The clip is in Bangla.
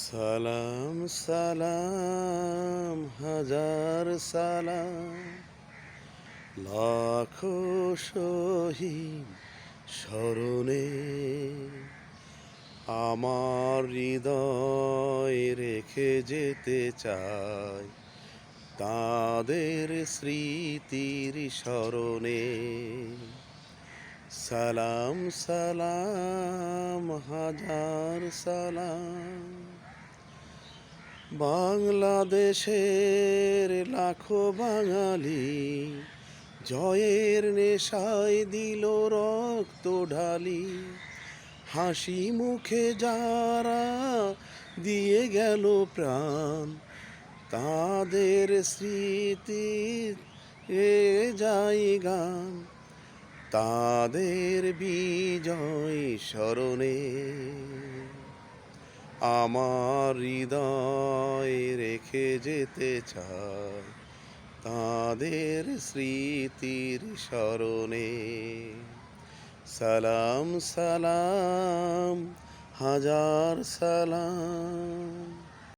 সালাম সালাম হাজার সালাম, লাখো শহীদ স্মরণে আমার হৃদয় রেখে যেতে চাই তাদের স্মৃতির স্মরণে। সালাম সালাম হাজার সালাম, বাংলাদেশের লাখো বাঙালি জয়ের নেশায় দিল রক্ত ঢালি। হাসি মুখে যারা দিয়ে গেল প্রাণ, তাদের স্মৃতি এ যায় গান, তাদের বিজয় স্মরণে আমার হৃদয় রেখে যেতে চাই তাদের স্মৃতির স্মরণে। সালাম সালাম হাজার সালাম।